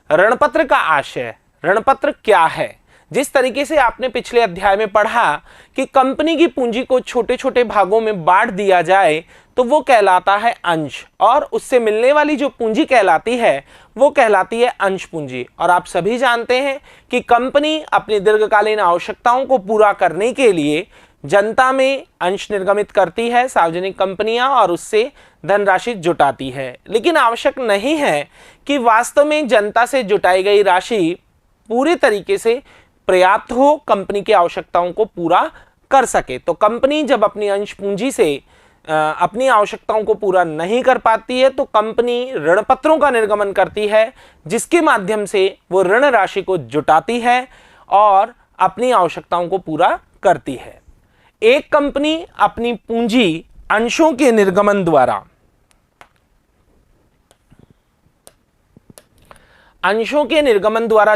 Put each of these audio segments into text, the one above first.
ऋणपत्र का आशय, ऋणपत्र क्या है। जिस तरीके से आपने पिछले अध्याय में पढ़ा कि कंपनी की पूंजी को छोटे छोटे भागों में बांट दिया जाए तो वो कहलाता है अंश, और उससे मिलने वाली जो पूंजी कहलाती है वो कहलाती है अंश पूंजी। और आप सभी जानते हैं कि कंपनी अपनी दीर्घकालीन आवश्यकताओं को पूरा करने के लिए जनता में अंश निर्गमित करती है, सार्वजनिक कंपनियां, और उससे धनराशि जुटाती है। लेकिन आवश्यक नहीं है कि वास्तव में जनता से जुटाई गई राशि पूरे तरीके से पर्याप्त हो, कंपनी की आवश्यकताओं को पूरा कर सके। तो कंपनी जब अपनी अंश पूंजी से अपनी आवश्यकताओं को पूरा नहीं कर पाती है तो कंपनी ऋणपत्रों का निर्गमन करती है, जिसके माध्यम से वो ऋण राशि को जुटाती है और अपनी आवश्यकताओं को पूरा करती है। एक कंपनी अपनी पूंजी अंशों के निर्गमन द्वारा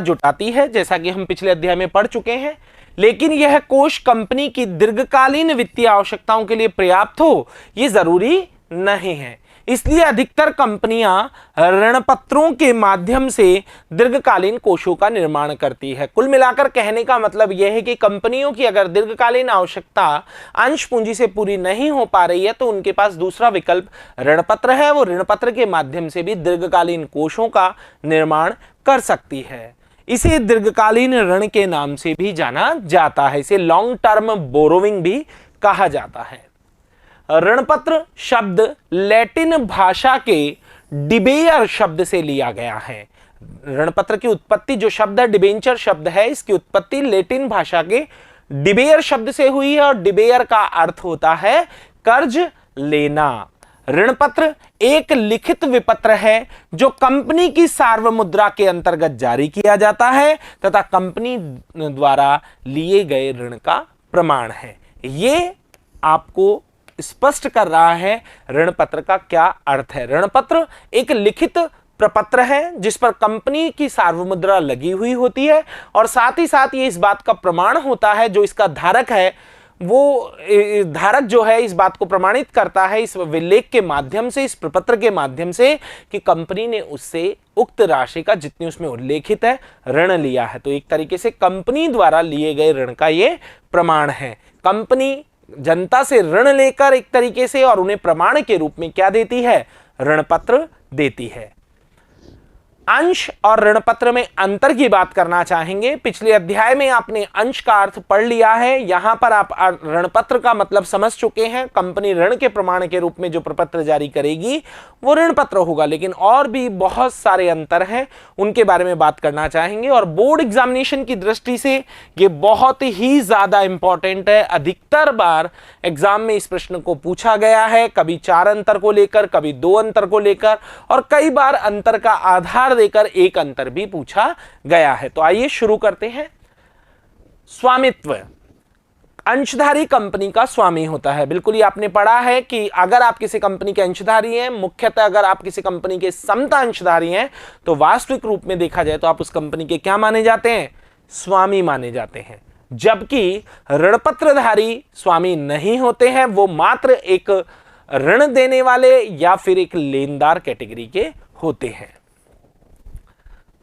जुटाती है, जैसा कि हम पिछले अध्याय में पढ़ चुके हैं। लेकिन यह कोष कंपनी की दीर्घकालीन वित्तीय आवश्यकताओं के लिए पर्याप्त हो, यह जरूरी नहीं है। इसलिए अधिकतर कंपनियां ऋणपत्रों के माध्यम से दीर्घकालीन कोषों का निर्माण करती है। कुल मिलाकर कहने का मतलब यह है कि कंपनियों की अगर दीर्घकालीन आवश्यकता अंश पूंजी से पूरी नहीं हो पा रही है तो उनके पास दूसरा विकल्प ऋणपत्र है। वो ऋणपत्र के माध्यम से भी दीर्घकालीन कोषों का निर्माण कर सकती है। इसे दीर्घकालीन ऋण के नाम से भी जाना जाता है, इसे लॉन्ग टर्म बोरोविंग भी कहा जाता है। ऋणपत्र शब्द लैटिन भाषा के डिबेयर शब्द से लिया गया है। ऋणपत्र की उत्पत्ति जो शब्द है डिबेंचर शब्द है, इसकी उत्पत्ति लैटिन भाषा के डिबेयर शब्द से हुई है और डिबेयर का अर्थ होता है कर्ज लेना। ऋणपत्र एक लिखित विपत्र है जो कंपनी की सार्वमुद्रा के अंतर्गत जारी किया जाता है तथा कंपनी द्वारा लिए गए ऋण का प्रमाण है। ये आपको स्पष्ट कर रहा है ऋणपत्र का क्या अर्थ है। ऋणपत्र एक लिखित प्रपत्र है जिस पर कंपनी की सार्वमुद्रा लगी हुई होती है और साथ ही साथ ये इस बात का प्रमाण होता है, जो इसका धारक है वो धारक जो है इस बात को प्रमाणित करता है इस विलेख के माध्यम से, इस प्रपत्र के माध्यम से कि कंपनी ने उससे उक्त राशि का जितनी उसमें उल्लेखित है ऋण लिया है। तो एक तरीके से कंपनी द्वारा लिए गए ऋण का ये प्रमाण है। कंपनी जनता से ऋण लेकर एक तरीके से और उन्हें प्रमाण के रूप में क्या देती है, ऋणपत्र देती है। अंश और ऋणपत्र में अंतर की बात करना चाहेंगे। पिछले अध्याय में आपने अंश का अर्थ पढ़ लिया है, यहां पर आप ऋणपत्र का मतलब समझ चुके हैं। कंपनी ऋण के प्रमाण के रूप में जो प्रपत्र जारी करेगी वो ऋणपत्र होगा, लेकिन और भी बहुत सारे अंतर हैं, उनके बारे में बात करना चाहेंगे। और बोर्ड एग्जामिनेशन की दृष्टि से ये बहुत ही ज्यादा इंपॉर्टेंट है। अधिकतर बार एग्जाम में इस प्रश्न को पूछा गया है, कभी 4 अंतर को लेकर, कभी 2 अंतर को लेकर, और कई बार अंतर का आधार देकर एक अंतर भी पूछा गया है। तो आइए शुरू करते हैं। स्वामित्व, अंशधारी कंपनी का स्वामी होता है। बिल्कुल ही आपने पढ़ा है कि अगर आप किसी कंपनी के अंशधारी हैं, मुख्यतः अगर आप किसी कंपनी के समता अंशधारी हैं, तो वास्तविक रूप में देखा जाए तो आप उस कंपनी के क्या माने जाते हैं, स्वामी माने जाते हैं। जबकि ऋणपत्रधारी स्वामी नहीं होते हैं, वो मात्र एक ऋण देने वाले या फिर एक लेनदार कैटेगरी के होते हैं।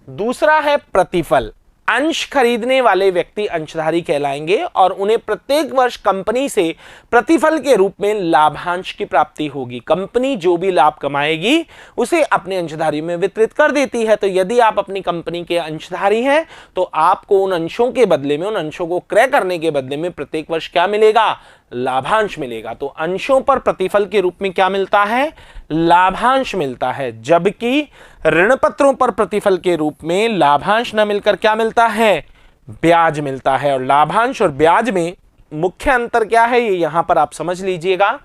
दूसरा है प्रतिफल। अंश खरीदने वाले व्यक्ति अंशधारी कहलाएंगे और उन्हें प्रत्येक वर्ष कंपनी से प्रतिफल के रूप में लाभांश की प्राप्ति होगी। कंपनी जो भी लाभ कमाएगी उसे अपने अंशधारी में वितरित कर देती है। तो यदि आप अपनी कंपनी के अंशधारी हैं तो आपको उन अंशों के बदले में, उन अंशों को क्रय करने के बदले में प्रत्येक वर्ष क्या मिलेगा, लाभांश मिलेगा। तो अंशों पर प्रतिफल के रूप में क्या मिलता है, लाभांश मिलता है। जबकि ऋणपत्रों पर प्रतिफल के रूप में लाभांश न मिलकर क्या मिलता है, ब्याज मिलता है। और लाभांश और ब्याज में मुख्य अंतर क्या है ये यहां पर आप समझ लीजिएगा।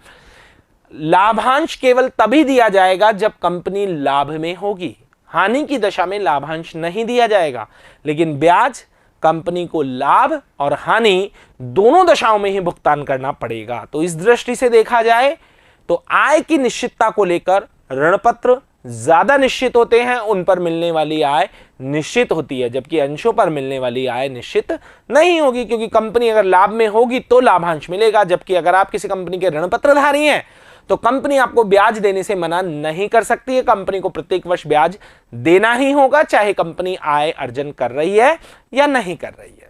लाभांश केवल तभी दिया जाएगा जब कंपनी लाभ में होगी, हानि की दशा में लाभांश नहीं दिया जाएगा। लेकिन ब्याज कंपनी को लाभ और हानि दोनों दशाओं में ही भुगतान करना पड़ेगा। तो इस दृष्टि से देखा जाए तो आय की निश्चितता को लेकर ऋणपत्र ज्यादा निश्चित होते हैं, उन पर मिलने वाली आय निश्चित होती है, जबकि अंशों पर मिलने वाली आय निश्चित नहीं होगी, क्योंकि कंपनी अगर लाभ में होगी तो लाभांश मिलेगा। जबकि अगर आप किसी कंपनी के ऋणपत्रधारी हैं तो कंपनी आपको ब्याज देने से मना नहीं कर सकती है। कंपनी को प्रत्येक वर्ष ब्याज देना ही होगा, चाहे कंपनी आय अर्जन कर रही है या नहीं कर रही है।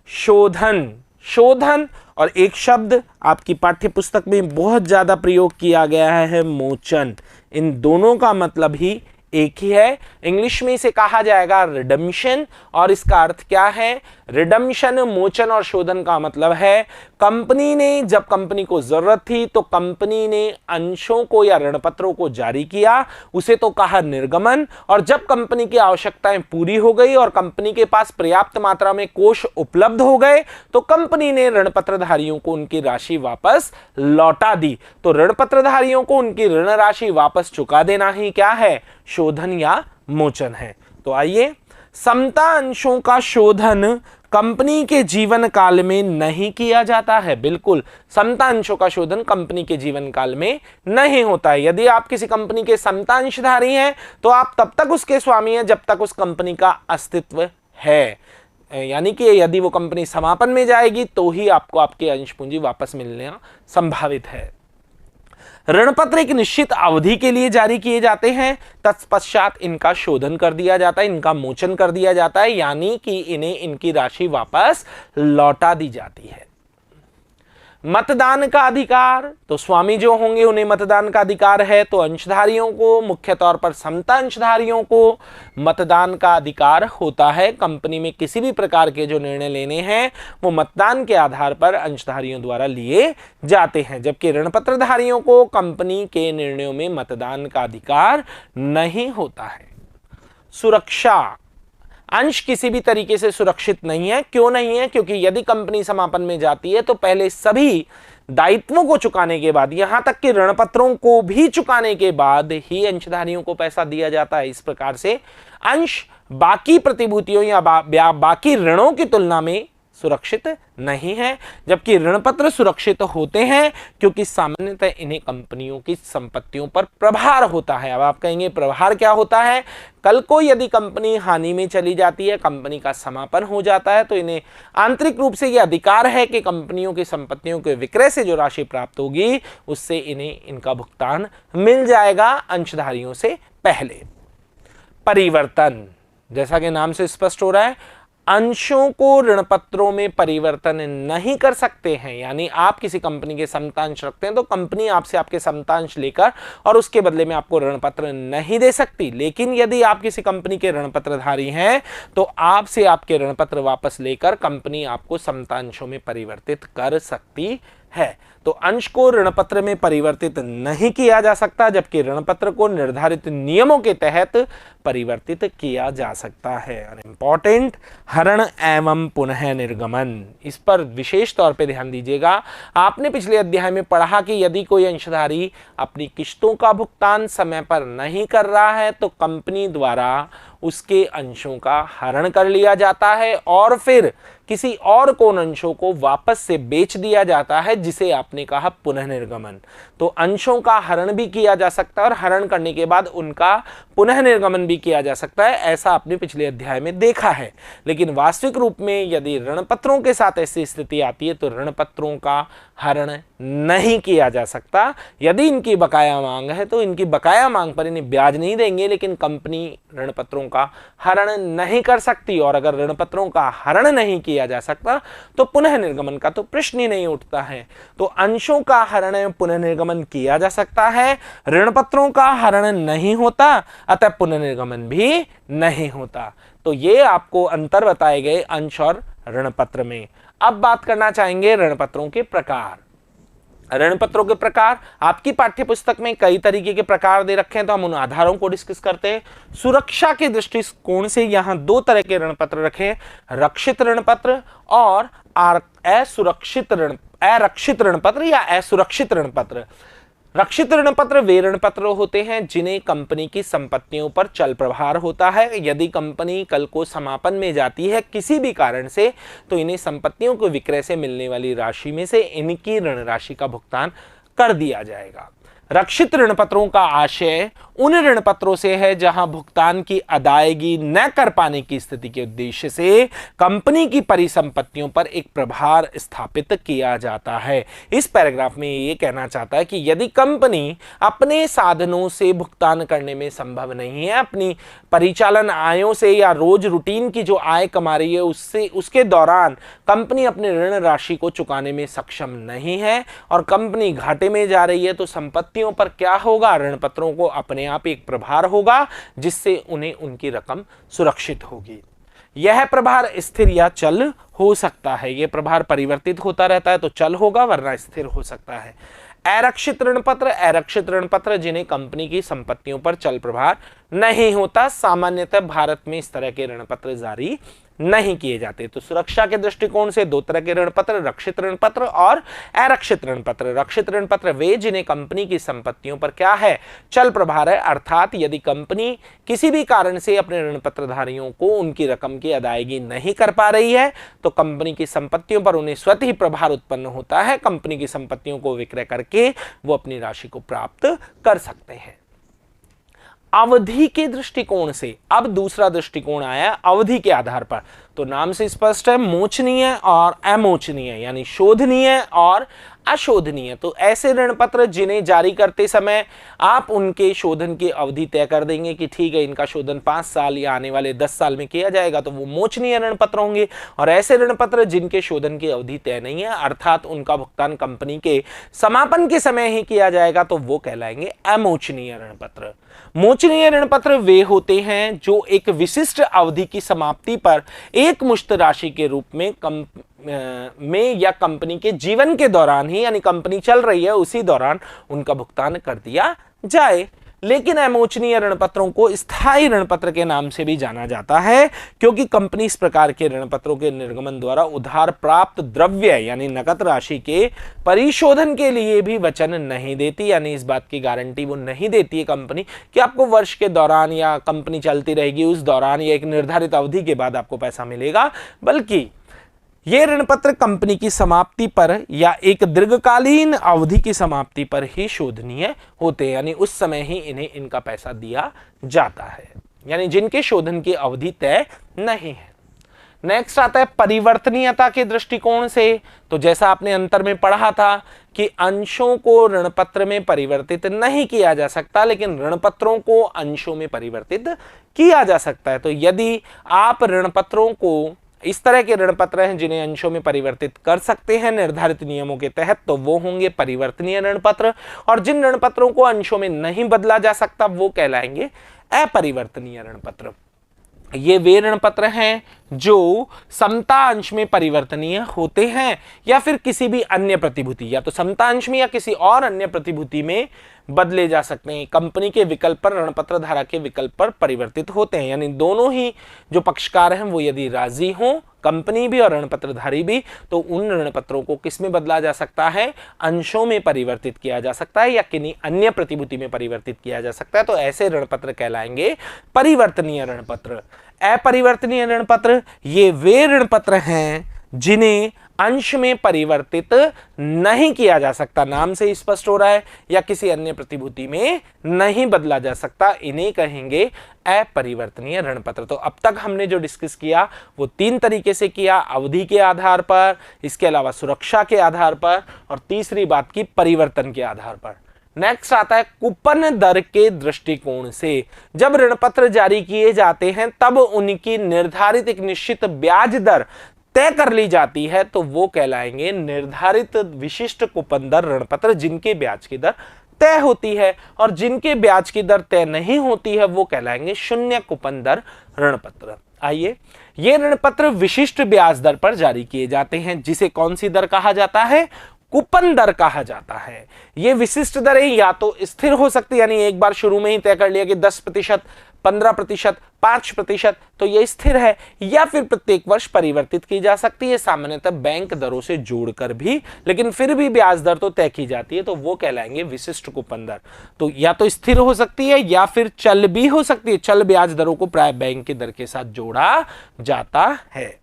शोधन, शोधन और एक शब्द आपकी पाठ्य पुस्तक में बहुत ज्यादा प्रयोग किया गया है, मोचन। इन दोनों का मतलब ही एक ही है। इंग्लिश में इसे कहा जाएगा रिडम्पशन, और इसका अर्थ क्या है? रिडम्पशन, मोचन और शोधन का मतलब है कंपनी ने, जब कंपनी को जरूरत थी तो कंपनी ने अंशों को या ऋण पत्रों को जारी किया, उसे तो कहा निर्गमन। और जब कंपनी की आवश्यकताएं पूरी हो गई और कंपनी के पास पर्याप्त मात्रा में कोष उपलब्ध हो गए तो कंपनी ने ऋण पत्रधारियों को उनकी राशि वापस लौटा दी। तो ऋण पत्रधारियों को उनकी ऋण राशि वापस चुका देना ही क्या है? शोधन या मोचन है। तो आइए, समता अंशों का शोधन कंपनी के जीवन काल में नहीं किया जाता है। बिल्कुल, समता अंशों का शोधन कंपनी के जीवन काल में नहीं होता है। यदि आप किसी कंपनी के समता अंशधारी हैं तो आप तब तक उसके स्वामी हैं जब तक उस कंपनी का अस्तित्व है, यानी कि यदि वो कंपनी समापन में जाएगी तो ही आपको आपके अंश पूंजी वापस मिलना संभावित है। ऋण पत्र एक निश्चित अवधि के लिए जारी किए जाते हैं, तत्पश्चात इनका शोधन कर दिया जाता है, इनका मोचन कर दिया जाता है, यानी कि इन्हें इनकी राशि वापस लौटा दी जाती है। मतदान का अधिकार, तो स्वामी जो होंगे उन्हें मतदान का अधिकार है, तो अंशधारियों को, मुख्य तौर पर समता अंशधारियों को मतदान का अधिकार होता है। कंपनी में किसी भी प्रकार के जो निर्णय लेने हैं वो मतदान के आधार पर अंशधारियों द्वारा लिए जाते हैं, जबकि ऋण पत्रधारियों को कंपनी के निर्णयों में मतदान का अधिकार नहीं होता है। सुरक्षा, अंश किसी भी तरीके से सुरक्षित नहीं है। क्यों नहीं है? क्योंकि यदि कंपनी समापन में जाती है तो पहले सभी दायित्वों को चुकाने के बाद, यहां तक कि ऋण पत्रों को भी चुकाने के बाद ही अंशधारियों को पैसा दिया जाता है। इस प्रकार से अंश बाकी प्रतिभूतियों या बाकी ऋणों की तुलना में सुरक्षित नहीं है, जबकि ऋण पत्र सुरक्षित होते हैं क्योंकि सामान्यतः इन्हें कंपनियों की संपत्तियों पर प्रभार होता है। अब आप कहेंगे प्रभार क्या होता है? कल को यदि कंपनी हानि में चली जाती है, कंपनी का समापन हो जाता है, तो इन्हें आंतरिक रूप से यह अधिकार है कि कंपनियों की संपत्तियों के विक्रय से जो राशि प्राप्त होगी उससे इन्हें इनका भुगतान मिल जाएगा अंशधारियों से पहले। परिवर्तन, जैसा कि नाम से स्पष्ट हो रहा है, अंशों को ऋण पत्रों में परिवर्तन नहीं कर सकते हैं। यानी आप किसी कंपनी के समतांश रखते हैं तो कंपनी आपसे आपके समतांश लेकर और उसके बदले में आपको ऋण पत्र नहीं दे सकती। लेकिन यदि आप किसी कंपनी के ऋण पत्रधारी हैं तो आपसे आपके ऋण पत्र वापस लेकर कंपनी आपको समतांशों में परिवर्तित कर सकती है। तो अंश को ऋण पत्र में परिवर्तित नहीं किया जा सकता, जबकि ऋण पत्र को निर्धारित नियमों के तहत परिवर्तित किया जा सकता है। इंपॉर्टेंट, हरण एवं पुनः निर्गमन, इस पर विशेष तौर पे ध्यान दीजिएगा। आपने पिछले अध्याय में पढ़ा कि यदि कोई अंशधारी अपनी किस्तों का भुगतान समय पर नहीं कर रहा है तो कंपनी द्वारा उसके अंशों का हरण कर लिया जाता है और फिर किसी और को उन अंशों को वापस से बेच दिया जाता है, जिसे आपने कहा पुनः निर्गमन। तो अंशों का हरण भी किया जा सकता है और हरण करने के बाद उनका पुनः निर्गमन भी किया जा सकता है, ऐसा आपने पिछले अध्याय में देखा है। लेकिन वास्तविक रूप में यदि ऋण पत्रों के साथ ऐसी स्थिति आती है तो ऋण पत्रों का हरण नहीं किया जा सकता। यदि इनकी बकाया मांग है तो इनकी बकाया मांग पर इन्हें ब्याज नहीं देंगे, लेकिन कंपनी ऋण पत्रों का हरण नहीं कर सकती। और अगर ऋण पत्रों का हरण नहीं किया जा सकता तो पुनः निर्गमन का तो प्रश्न ही नहीं उठता है। तो अंशों का हरण एवं पुनः निर्गमन किया जा सकता है, ऋण पत्रों का हरण नहीं होता, अतः पुनः निर्गमन भी नहीं होता। तो ये आपको अंतर बताए गए अंश और ऋण पत्र में। अब बात करना चाहेंगे ऋण पत्रों के प्रकार। ऋण पत्रों के प्रकार आपकी पाठ्यपुस्तक में कई तरीके के प्रकार दे रखे हैं, तो हम उन आधारों को डिस्कस करते हैं। सुरक्षा के दृष्टिकोण से यहां दो तरह के ऋण पत्र रखे, रक्षित ऋण पत्र और असुरक्षित ऋण पत्र या असुरक्षित ऋण पत्र। रक्षित ऋण पत्र वे ऋण पत्र होते हैं जिन्हें कंपनी की संपत्तियों पर चल प्रभार होता है। यदि कंपनी कल को समापन में जाती है किसी भी कारण से तो इन्हें संपत्तियों को विक्रय से मिलने वाली राशि में से इनकी ऋण राशि का भुगतान कर दिया जाएगा। रक्षित ऋण पत्रों का आशय उन ऋण पत्रों से है जहां भुगतान की अदायगी न कर पाने की स्थिति के उद्देश्य से कंपनी की परिसंपत्तियों पर एक प्रभार स्थापित किया जाता है। इस पैराग्राफ में ये कहना चाहता है कि यदि कंपनी अपने साधनों से भुगतान करने में संभव नहीं है, अपनी परिचालन आयों से या रोज रूटीन की जो आय कमा रही है उससे, उसके दौरान कंपनी अपने ऋण राशि को चुकाने में सक्षम नहीं है और कंपनी घाटे में जा रही है, तो संपत्तियों पर क्या होगा? ऋण पत्रों को अपने आप एक प्रभार होगा जिससे उन्हें उनकी रकम सुरक्षित होगी। यह प्रभार स्थिर या चल हो सकता है। यह प्रभार परिवर्तित होता रहता है, तो चल होगा वरना स्थिर हो सकता है। अरक्षित ऋण पत्र, अरक्षित ऋण पत्र जिन्हें कंपनी की संपत्तियों पर चल प्रभार नहीं होता। सामान्यतः भारत में इस तरह के ऋण पत्र जारी नहीं किए जाते। तो सुरक्षा के दृष्टिकोण से दो तरह के ऋण पत्र, रक्षित ऋण पत्र और अरक्षित ऋण पत्र। रक्षित ऋण पत्र वे जिन्हें कंपनी की संपत्तियों पर क्या है? चल प्रभार है, अर्थात यदि कंपनी किसी भी कारण से अपने ऋण पत्रधारियों को उनकी रकम की अदायगी नहीं कर पा रही है तो कंपनी की संपत्तियों पर उन्हें स्वतः ही प्रभार उत्पन्न होता है। कंपनी की संपत्तियों को विक्रय करके वो अपनी राशि को प्राप्त कर सकते हैं। अवधि के दृष्टिकोण से अब दूसरा दृष्टिकोण आया अवधि के आधार पर। तो नाम से स्पष्ट है, मोचनीय और अमोचनीय, यानी शोधनीय और अशोधनीय। तो ऐसे ऋण पत्र जिन्हें जारी करते समय आप उनके शोधन की अवधि तय कर देंगे कि ठीक है इनका शोधन 5 साल या आने वाले 10 साल में किया जाएगा, तो वो मोचनीय ऋण पत्र होंगे। और ऐसे ऋण पत्र जिनके शोधन की अवधि तय नहीं है, अर्थात उनका भुगतान कंपनी के समापन के समय ही किया जाएगा, तो वो कहलाएंगे अमोचनीय ऋण पत्र। मोचनीय ऋण पत्र वे होते हैं जो एक विशिष्ट अवधि की समाप्ति पर एक मुश्त राशि के रूप में या कंपनी के जीवन के दौरान ही, यानी कंपनी चल रही है उसी दौरान उनका भुगतान कर दिया जाए। लेकिन अमोचनीय ऋण पत्रों को स्थायी ऋण पत्र के नाम से भी जाना जाता है, क्योंकि कंपनी इस प्रकार के ऋण पत्रों के निर्गमन द्वारा उधार प्राप्त द्रव्य यानी नकद राशि के परिशोधन के लिए भी वचन नहीं देती, यानी इस बात की गारंटी वो नहीं देती है कंपनी कि आपको वर्ष के दौरान या कंपनी चलती रहेगी उस दौरान या एक निर्धारित अवधि के बाद आपको पैसा मिलेगा, बल्कि ये ऋण पत्र कंपनी की समाप्ति पर या एक दीर्घकालीन अवधि की समाप्ति पर ही शोधनीय होते हैं, यानी उस समय ही इन्हें इनका पैसा दिया जाता है, यानी जिनके शोधन की अवधि तय नहीं है। नेक्स्ट आता है परिवर्तनीयता के दृष्टिकोण से। तो जैसा आपने अंतर में पढ़ा था कि अंशों को ऋण पत्र में परिवर्तित नहीं किया जा सकता, लेकिन ऋण पत्रों को अंशों में परिवर्तित किया जा सकता है। तो यदि आप ऋण पत्रों को, इस तरह के ऋण पत्र हैं जिन्हें अंशों में परिवर्तित कर सकते हैं निर्धारित नियमों के तहत, तो वो होंगे परिवर्तनीय ऋण पत्र। और जिन ऋण पत्रों को अंशों में नहीं बदला जा सकता वो कहलाएंगे अपरिवर्तनीय ऋण पत्र। ये वे ऋण पत्र हैं जो समता अंश में परिवर्तनीय होते हैं या फिर किसी भी अन्य प्रतिभूति, या तो समता अंश में या किसी और अन्य प्रतिभूति में बदले जा सकते हैं। कंपनी के विकल्प पर, ऋण पत्र धारक के विकल्प पर परिवर्तित होते हैं, यानी दोनों ही जो पक्षकार हैं वो यदि राजी हों, कंपनी भी और ऋण पत्रधारी भी, तो उन ऋण पत्रों को किस में बदला जा सकता है? अंशों में परिवर्तित किया जा सकता है या किन्हीं अन्य प्रतिभूति में परिवर्तित किया जा सकता है। तो ऐसे ऋण पत्र कहलाएंगे परिवर्तनीय ऋण पत्र। अपरिवर्तनीय ऋण पत्र ये वे ऋण पत्र हैं जिन्हें अंश में परिवर्तित नहीं किया जा सकता, नाम से स्पष्ट हो रहा है, या किसी अन्य प्रतिभूति में नहीं बदला जा सकता, इन्हें कहेंगे अपरिवर्तनीय ऋण पत्र। तो अब तक हमने जो डिस्कस किया वो 3 तरीके से किया, अवधि के आधार पर, इसके अलावा सुरक्षा के आधार पर, और तीसरी बात की परिवर्तन के आधार पर। नेक्स्ट आता है कूपन दर के दृष्टिकोण से। जब ऋण पत्र जारी किए जाते हैं तब उनकी निर्धारित एक निश्चित ब्याज दर तय कर ली जाती है, तो वो कहलाएंगे निर्धारित विशिष्ट कूपन दर ऋण पत्र, जिनके ब्याज की दर तय होती है। और जिनके ब्याज की दर तय नहीं होती है वो कहलाएंगे शून्य कूपन दर ऋण पत्र। आइए, ये ऋण पत्र विशिष्ट ब्याज दर पर जारी किए जाते हैं, जिसे कौन सी दर कहा जाता है? कूपन दर कहा जाता है। ये विशिष्ट दरें या तो स्थिर हो सकती है, यानी एक बार शुरू में ही तय कर लिया कि 10%, 15%, 5%, तो ये स्थिर है, या फिर प्रत्येक वर्ष परिवर्तित की जा सकती है, सामान्यतः बैंक दरों से जोड़कर भी, लेकिन फिर भी ब्याज दर तो तय की जाती है, तो वो कहलाएंगे विशिष्ट कूपन दर। तो या तो स्थिर हो सकती है या फिर चल भी हो सकती है। चल ब्याज दरों को प्राय बैंक की दर के साथ जोड़ा जाता है।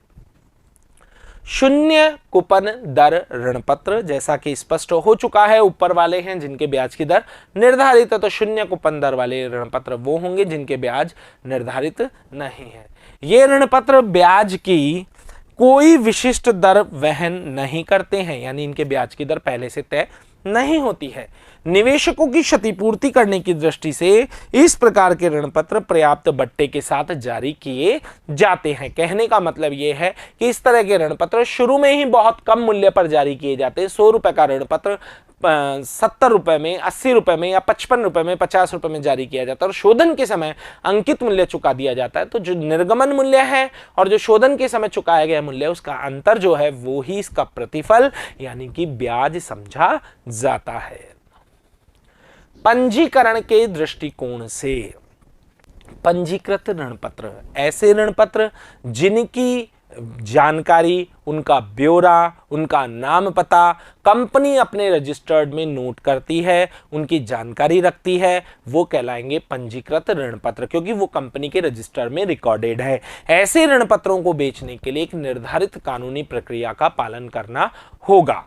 शून्य कूपन दर ऋण पत्र, जैसा कि स्पष्ट हो चुका है, ऊपर वाले हैं जिनके ब्याज की दर निर्धारित है, तो शून्य कूपन दर वाले ऋण पत्र वो होंगे जिनके ब्याज निर्धारित नहीं है। ये ऋण पत्र ब्याज की कोई विशिष्ट दर वहन नहीं करते हैं, यानी इनके ब्याज की दर पहले से तय नहीं होती है। निवेशकों की क्षतिपूर्ति करने की दृष्टि से इस प्रकार के ऋण पत्र पर्याप्त बट्टे के साथ जारी किए जाते हैं। कहने का मतलब यह है कि इस तरह के ऋण पत्र शुरू में ही बहुत कम मूल्य पर जारी किए जाते हैं। 100 रुपए का ऋण पत्र 70 रुपए में, 80 रुपए में या 55 रुपए में, 50 रुपए में जारी किया जाता है और शोधन के समय अंकित मूल्य चुका दिया जाता है। तो जो निर्गमन मूल्य है और जो शोधन के समय चुकाया गया मूल्य, उसका अंतर जो है वो ही इसका प्रतिफल यानी कि ब्याज समझा जाता है। पंजीकरण के दृष्टिकोण से पंजीकृत ऋण पत्र ऐसे ऋण पत्र जिनकी जानकारी, उनका ब्यौरा, उनका नाम पता कंपनी अपने रजिस्टर्ड में नोट करती है, उनकी जानकारी रखती है, वो कहलाएंगे पंजीकृत ऋण पत्र, क्योंकि वो कंपनी के रजिस्टर में रिकॉर्डेड है। ऐसे ऋण पत्रों को बेचने के लिए एक निर्धारित कानूनी प्रक्रिया का पालन करना होगा।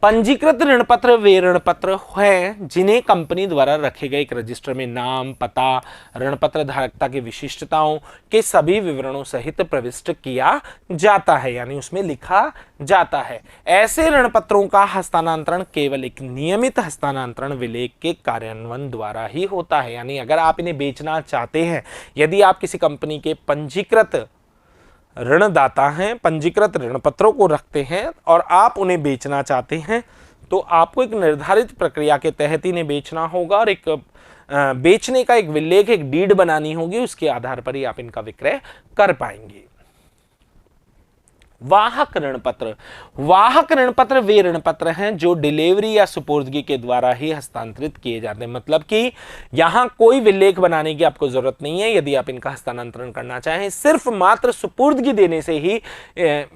पंजीकृत ऋण पत्र वे ऋण पत्र हैं जिन्हें कंपनी द्वारा रखे गए एक रजिस्टर में नाम, पता, ऋण पत्र धारकता की विशिष्टताओं के सभी विवरणों सहित प्रविष्ट किया जाता है, यानी उसमें लिखा जाता है। ऐसे ऋण पत्रों का हस्तांतरण केवल एक नियमित हस्तांतरण विलेख के कार्यान्वयन द्वारा ही होता है। यानी अगर आप इन्हें बेचना चाहते हैं, यदि आप किसी कंपनी के पंजीकृत ऋणदाता हैं, पंजीकृत ऋण पत्रों को रखते हैं और आप उन्हें बेचना चाहते हैं, तो आपको एक निर्धारित प्रक्रिया के तहत इन्हें बेचना होगा और एक बेचने का एक विलेख, एक डीड बनानी होगी। उसके आधार पर ही आप इनका विक्रय कर पाएंगे। वाहक ऋण पत्र वाहक ऋण पत्र वे ऋण पत्र हैं जो डिलीवरी या सुपुर्दगी के द्वारा ही हस्तांतरित किए जाते हैं। मतलब कि यहां कोई विलेख बनाने की आपको जरूरत नहीं है। यदि आप इनका हस्तांतरण करना चाहें, सिर्फ मात्र सुपुर्दगी देने से ही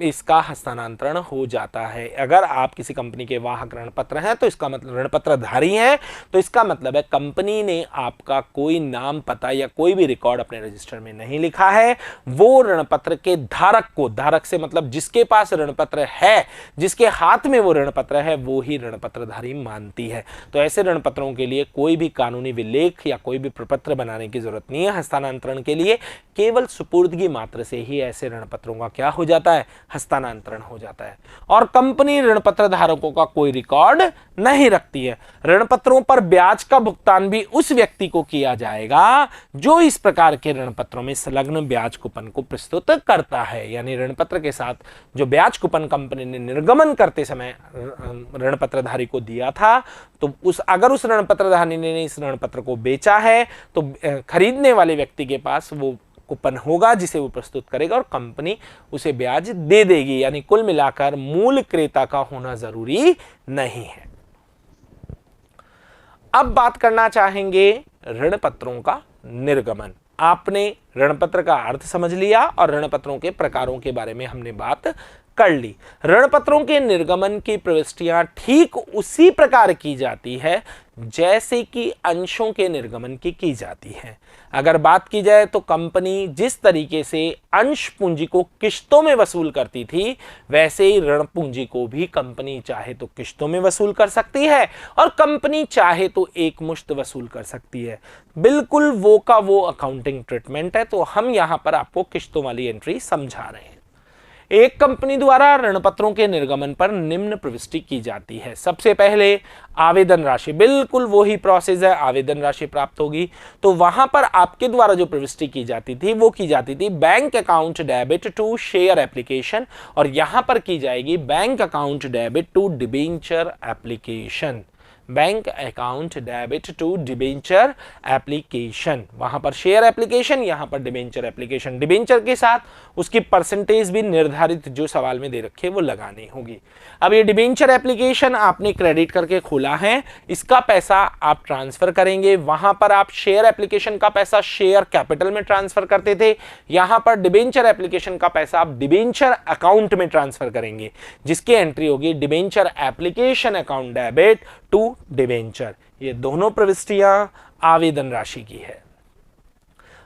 इसका हस्तांतरण हो जाता है। अगर आप किसी कंपनी के वाहक ऋण पत्र हैं तो इसका मतलब ऋण पत्रधारी हैं, तो इसका मतलब है कंपनी ने आपका कोई नाम, पता या कोई भी रिकॉर्ड अपने रजिस्टर में नहीं लिखा है। वो ऋण पत्र के धारक को, धारक से मतलब जिसके पास ऋण पत्र है, जिसके हाथ में वो ऋण पत्र है, वो ही ऋण पत्रधारी मानती है। तो ऐसे ऋण पत्रों के लिए कोई भी कानूनी विलेख या कोई भी प्रपत्र बनाने की जरूरत नहीं है। हस्तांतरण के लिए केवल सुपुर्दगी मात्र से ही ऐसे ऋण पत्रों का क्या हो जाता है, हस्तांतरण हो जाता है। और कंपनी ऋण पत्र धारकों का कोई रिकॉर्ड नहीं रखती है। ऋण पत्रों पर ब्याज का भुगतान भी उस व्यक्ति को किया जाएगा जो इस प्रकार के ऋण पत्रों में संलग्न ब्याज कूपन को प्रस्तुत करता है। यानी ऋण पत्र के साथ जो ब्याज कूपन कंपनी ने निर्गमन करते समय ऋण पत्रधारी को दिया था, तो अगर उस ऋण पत्रधारी ने इस ऋण पत्र को बेचा है तो खरीदने वाले व्यक्ति के पास वो कूपन होगा जिसे वो प्रस्तुत करेगा और कंपनी उसे ब्याज दे देगी। यानी कुल मिलाकर मूल क्रेता का होना जरूरी नहीं है। अब बात करना चाहेंगे ऋण पत्रों का निर्गमन। आपने ऋण पत्र का अर्थ समझ लिया और ऋण पत्रों के प्रकारों के बारे में हमने बात कर ली। ऋण पत्रों के निर्गमन की प्रविष्टियां ठीक उसी प्रकार की जाती है जैसे कि अंशों के निर्गमन की जाती है। अगर बात की जाए तो कंपनी जिस तरीके से अंश पूंजी को किश्तों में वसूल करती थी, वैसे ही ऋण पूंजी को भी कंपनी चाहे तो किश्तों में वसूल कर सकती है और कंपनी चाहे तो एक मुश्त वसूल कर सकती है। बिल्कुल वो का वो अकाउंटिंग ट्रीटमेंट है। तो हम यहां पर आपको किश्तों वाली एंट्री समझा रहे हैं। एक कंपनी द्वारा ऋण पत्रों के निर्गमन पर निम्न प्रविष्टि की जाती है। सबसे पहले आवेदन राशि, बिल्कुल वही प्रोसेस है, आवेदन राशि प्राप्त होगी। तो वहां पर आपके द्वारा जो प्रविष्टि की जाती थी वो की जाती थी bank account debit to share application, और यहां पर की जाएगी bank account debit to debenture application. Bank account debit to debenture application, वहां पर शेयर एप्लीकेशन, यहां पर डिबेंचर एप्लीकेशन। डिबेंचर के साथ उसकी परसेंटेज भी निर्धारित जो सवाल में दे रखे वो लगानी होगी। अब ये डिबेंचर एप्लीकेशन आपने क्रेडिट करके खोला है, इसका पैसा आप ट्रांसफर करेंगे। वहां पर आप शेयर एप्लीकेशन का पैसा शेयर कैपिटल में ट्रांसफर करते थे, यहां पर डिबेंचर एप्लीकेशन का पैसा आप डिबेंचर अकाउंट में ट्रांसफर करेंगे, जिसकी एंट्री होगी debenture application account debit to debenture. ये दोनों प्रविष्टियां आवेदन राशि की है।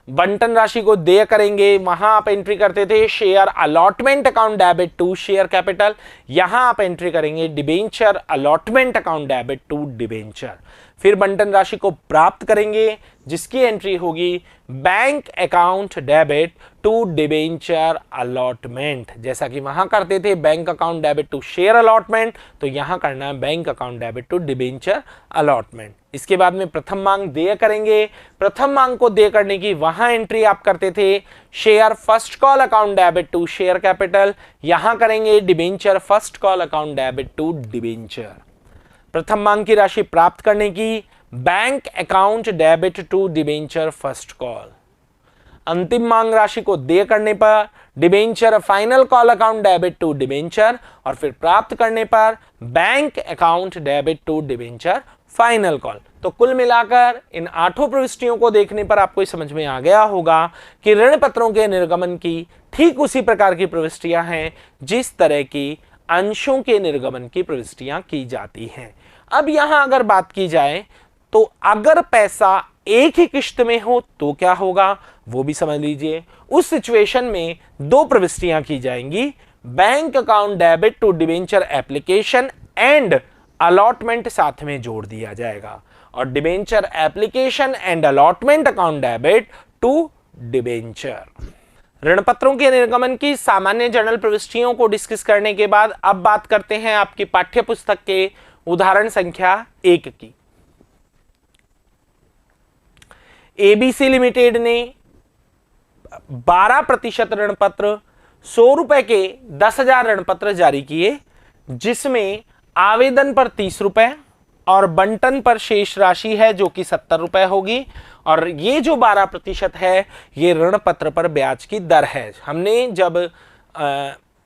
बंटन राशि को देय करेंगे, वहां आप एंट्री करते थे share allotment account debit to share capital, यहां आप एंट्री करेंगे debenture allotment account debit to debenture. फिर बंटन राशि को प्राप्त करेंगे जिसकी एंट्री होगी bank account debit to debenture allotment. जैसा कि वहां करते थे bank account debit to share allotment, तो यहां करना है bank account debit to debenture allotment. इसके बाद में प्रथम मांग देय करेंगे, प्रथम मांग को देय करने की वहां एंट्री आप करते थे share first call account debit to share capital, यहां करेंगे debenture first call account debit to debenture. प्रथम मांग की राशि प्राप्त करने की bank account debit to debenture first call. अंतिम मांग राशि को देय करने पर debenture final call account debit to debenture, और फिर प्राप्त करने पर bank account debit to debenture final call. तो कुल मिलाकर इन 8 प्रविष्टियों को देखने पर आपको समझ में आ गया होगा कि ऋण पत्रों के निर्गमन की ठीक उसी प्रकार की प्रविष्टियां हैं जिस तरह की अंशों के निर्गमन की प्रविष्टियां की जाती हैं। अब यहां अगर बात की जाए तो अगर पैसा एक ही किश्त में हो तो क्या होगा वो भी समझ लीजिए। उस सिचुएशन में 2 प्रविष्टियां की जाएंगी, bank account debit to debenture application and allotment साथ में जोड़ दिया जाएगा, और debenture application and allotment account debit to debenture. ऋण पत्रों के निर्गमन की सामान्य जर्नल प्रविष्टियों को डिस्कस करने के बाद अब बात करते हैं आपकी पाठ्य पुस्तक के उदाहरण संख्या 1 की। एबीसी लिमिटेड ने 12% ऋण पत्र 100 रुपए के 10,000 ऋण पत्र जारी किए, जिसमें आवेदन पर 30 रुपए और बंटन पर शेष राशि है जो कि 70 रुपए होगी, और ये जो 12% है ये ऋण पत्र पर ब्याज की दर है। हमने जब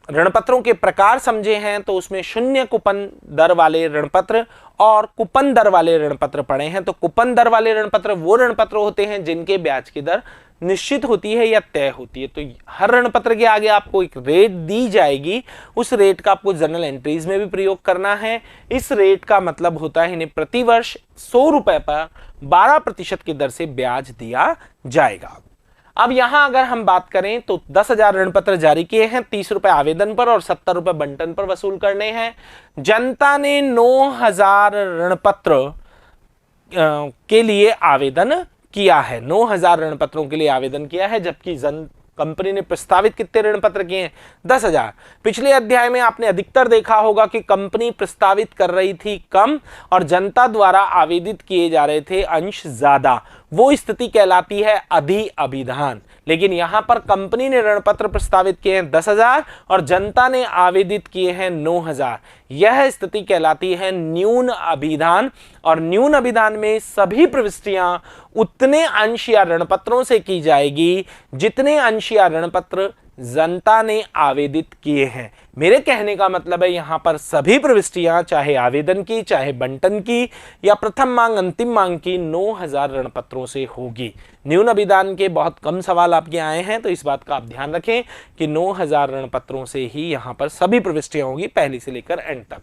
ऋण पत्रों के प्रकार समझे हैं तो उसमें शून्य कूपन दर वाले ऋण पत्र और कूपन दर वाले ऋण पत्र पढ़े हैं। तो कूपन दर वाले ऋण पत्र वो ऋण पत्र होते हैं जिनके ब्याज की दर निश्चित होती है या तय होती है। तो हर ऋण पत्र के आगे आपको एक रेट दी जाएगी, उस रेट का आपको जर्नल एंट्रीज में भी प्रयोग करना है। इस रेट का मतलब होता है इन्हें प्रतिवर्ष 100 रुपए पर 12% की दर से ब्याज दिया जाएगा। अब यहां अगर हम बात करें तो 10,000 ऋण पत्र जारी किए हैं, 30 रुपए आवेदन पर और 70 रुपए बंटन पर वसूल करने हैं। जनता ने 9,000 ऋण पत्र के लिए आवेदन किया है, 9,000 ऋण पत्रों के लिए आवेदन किया है, जबकि कंपनी ने प्रस्तावित कितने ऋण पत्र किए हैं? 10,000। पिछले अध्याय में आपने अधिकतर देखा होगा कि कंपनी प्रस्तावित कर रही थी कम और जनता द्वारा आवेदित किए जा रहे थे अंश ज्यादा, वो स्थिति कहलाती है अधिअभिधान। लेकिन यहां पर कंपनी ने ऋण पत्र प्रस्तावित किए हैं 10,000 और जनता ने आवेदित किए हैं 9,000, यह स्थिति कहलाती है न्यून अभिधान। और न्यून अभिधान में सभी प्रविष्टियां उतने अंश या ऋण पत्रों से की जाएगी जितने अंश या ऋण पत्र जनता ने आवेदित किए हैं। मेरे कहने का मतलब है यहां पर सभी प्रविष्टियां चाहे आवेदन की, चाहे बंटन की या प्रथम मांग अंतिम मांग की 9,000 ऋण पत्रों से होगी। न्यून अभिधान के बहुत कम सवाल आपके आए हैं, तो इस बात का आप ध्यान रखें कि 9,000 ऋण पत्रों से ही यहां पर सभी प्रविष्टियां होगी, पहली से लेकर एंड तक।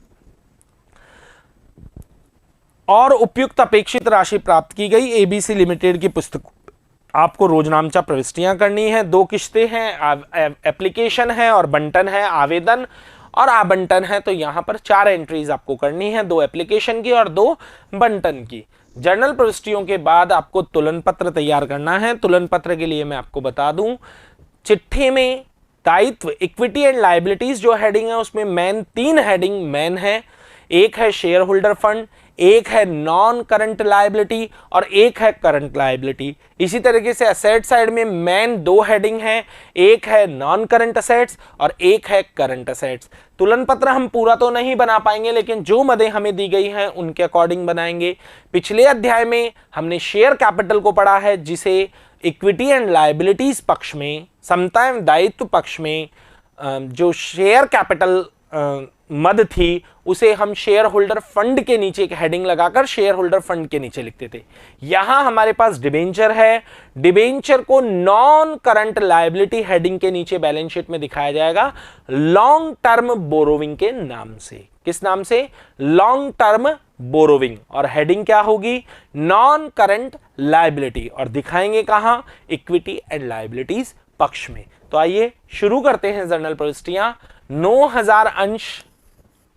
और उपयुक्त अपेक्षित राशि प्राप्त की गई। एबीसी लिमिटेड की पुस्तक आपको रोजनामचा प्रविष्टियां करनी है, 2 किश्तें हैं, एप्लीकेशन है और बंटन है, आवेदन और आवंटन है। तो यहां पर 4 एंट्रीज आपको करनी है, 2 एप्लीकेशन की और 2 बंटन की। जर्नल प्रविष्टियों के बाद आपको तुलन पत्र तैयार करना है। तुलन पत्र के लिए मैं आपको बता दूं, चिट्ठी में दायित्व इक्विटी एंड लायबिलिटीज जो हेडिंग है उसमें मेन 3 हेडिंग मेन है, एक है शेयर होल्डर फंड, एक है नॉन करंट लायबिलिटी और एक है करंट लायबिलिटी। इसी तरीके से असेट साइड में मेन 2 हेडिंग है, एक है नॉन करंट असेट्स और एक है करंट असेट्स। तुलन पत्र हम पूरा तो नहीं बना पाएंगे, लेकिन जो मदें हमें दी गई हैं उनके अकॉर्डिंग बनाएंगे। पिछले अध्याय में हमने शेयर कैपिटल को पढ़ा है, जिसे इक्विटी एंड लायबिलिटीज पक्ष में, समता एवं दायित्व पक्ष में जो शेयर कैपिटल मद थी उसे हम शेयर होल्डर फंड के नीचे एक हेडिंग लगाकर शेयर होल्डर फंड के नीचे लिखते थे। यहां हमारे पास डिबेंचर है, डिबेंचर को नॉन करंट लायबिलिटी हेडिंग के नीचे बैलेंस शीट में दिखाया जाएगा लॉन्ग टर्म बोरोविंग के नाम से। किस नाम से? Long term borrowing. और हेडिंग क्या होगी? Non current liability. और दिखाएंगे कहां? इक्विटी एंड लायबिलिटीज पक्ष में। तो आइए शुरू करते हैं जर्नल प्रविष्टियां।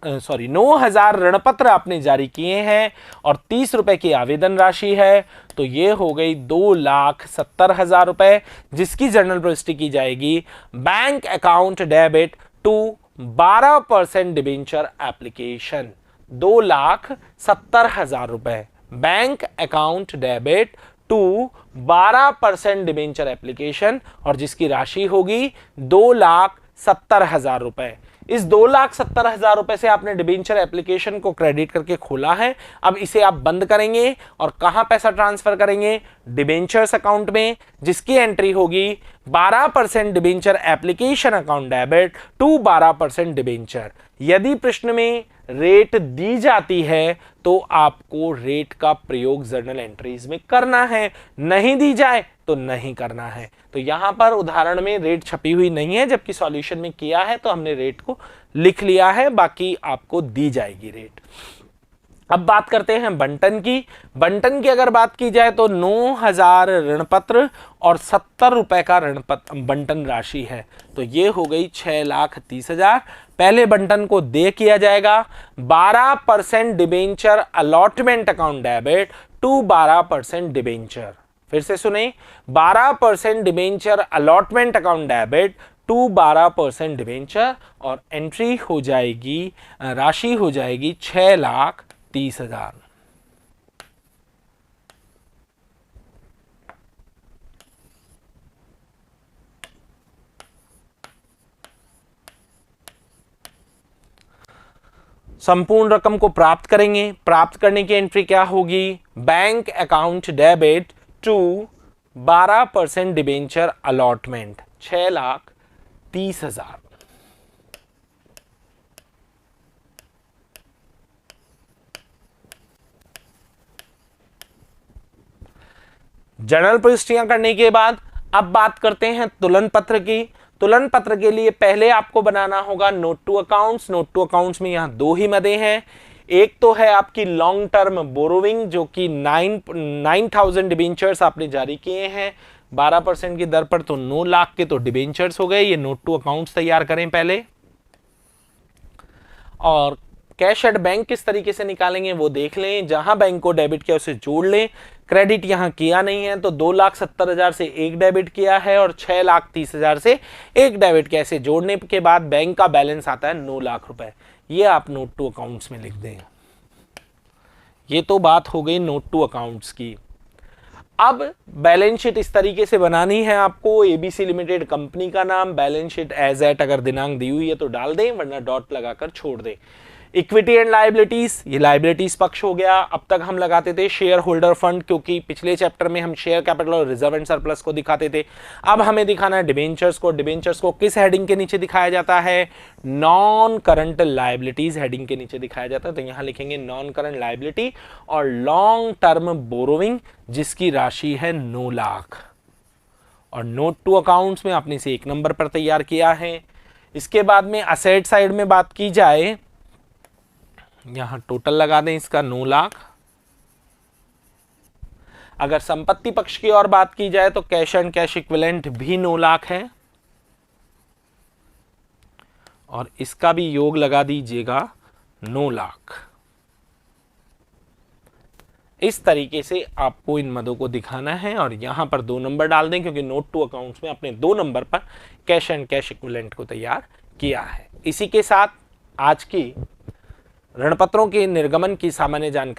9,000 ऋणपत्र आपने जारी किए हैं और 30 रुपए की आवेदन राशि है, तो ये हो गई 2,70,000 रुपए, जिसकी जर्नल प्रविष्टि की जाएगी bank account debit to 12% debenture application. 2,70,000 रुपए bank account debit to 12% debenture application, और जिसकी राशि होगी 2,70,000 रुपए। इस 2,70,000 रुपए से आपने डिबेंचर एप्लीकेशन को क्रेडिट करके खोला है। अब इसे आप बंद करेंगे और कहां पैसा ट्रांसफर करेंगे? डिबेंचर्स अकाउंट में, जिसकी एंट्री होगी 12% debenture application account debit to 12% debenture. यदि प्रश्न में रेट दी जाती है तो आपको रेट का प्रयोग जर्नल एंट्रीज में करना है, नहीं दी जाए तो नहीं करना है। तो यहां पर उदाहरण में रेट छपी हुई नहीं है, जबकि सॉल्यूशन में किया है तो हमने रेट को लिख लिया है, बाकी आपको दी जाएगी रेट। अब बात करते हैं बंटन की। बंटन की अगर बात की जाए तो 9,000 ऋणपत्र और 70 रुपए का बंटन राशि है, तो ये हो गई 6,30,000। पहले बंटन को दे किया जाएगा 12% debenture allotment account debit to 12% debenture. फिर से सुने, 12% debenture allotment account debit to 12% debenture, और एंट्री हो जाएगी, राशि हो जाएगी 6,30,000। संपूर्ण रकम को प्राप्त करेंगे। प्राप्त करने की एंट्री क्या होगी? Bank account debit to 12% debenture allotment 6,30,000। Journal प्रविष्टियां करने के बाद अब बात करते हैं तुलन पत्र की। तुलन पत्र के लिए पहले आपको बनाना होगा note to accounts. Note to accounts में यहां दो ही मदे हैं। एक तो है आपकी लॉन्ग टर्म बोरोविंग, जो कि 9,000 डिबेंचर्स आपने जारी किए हैं 12% की दर पर, तो 9 लाख के तो डिबेंचर्स हो गए। ये नोट टू अकाउंट्स तैयार करें पहले। और कैश एट बैंक किस तरीके से निकालेंगे वो देख लें। जहां बैंक को डेबिट किया उसे जोड़ लें। क्रेडिट यहां किया नहीं है, तो 2,70,000 से एक डेबिट किया है और 6,30,000 से एक डेबिट किया। ऐसे जोड़ने के बाद बैंक का बैलेंस आता है 9 लाख रुपए। ये आप नोट टू अकाउंट्स में लिख दें। ये तो बात हो गई नोट टू अकाउंट्स की। अब बैलेंस शीट इस तरीके से बनानी है आपको। एबीसी लिमिटेड कंपनी का नाम, बैलेंस शीट एज एट, अगर दिनांक दी हुई है तो डाल दें, वरना डॉट लगाकर छोड़ दें। इक्विटी एंड लायबिलिटीज, ये लायबिलिटीज पक्ष हो गया। अब तक हम लगाते थे शेयर होल्डर फंड, क्योंकि पिछले चैप्टर में हम शेयर कैपिटल और रिजर्व एंड सरप्लस को दिखाते थे। अब हमें दिखाना है डिबेंचर्स को। डिबेंचर्स को किस हेडिंग के नीचे दिखाया जाता है? नॉन करंट लायबिलिटीज हेडिंग के नीचे दिखाया जाता है। तो यहां लिखेंगे नॉन करंट लायबिलिटी और लॉन्ग टर्म बोरोविंग, जिसकी राशि है 9 लाख। और नोट टू अकाउंट्स में आपने इसे 1 नंबर पर तैयार किया है। इसके बाद में असेट साइड में बात की जाए, यहां टोटल लगा दें इसका 9 लाख। अगर संपत्ति पक्ष की और बात की जाए तो कैश एंड कैश इक्विवेलेंट भी 9 लाख है, और इसका भी योग लगा दीजिएगा 9 लाख। इस तरीके से आपको इन मदों को दिखाना है, और यहां पर 2 नंबर डाल दें, क्योंकि नोट टू अकाउंट्स में आपने 2 नंबर पर कैश एंड कैश इक्विवेलेंट को तैयार किया है। इसी के साथ आज की ऋणपत्रों के निर्गमन की सामान्य जानकारी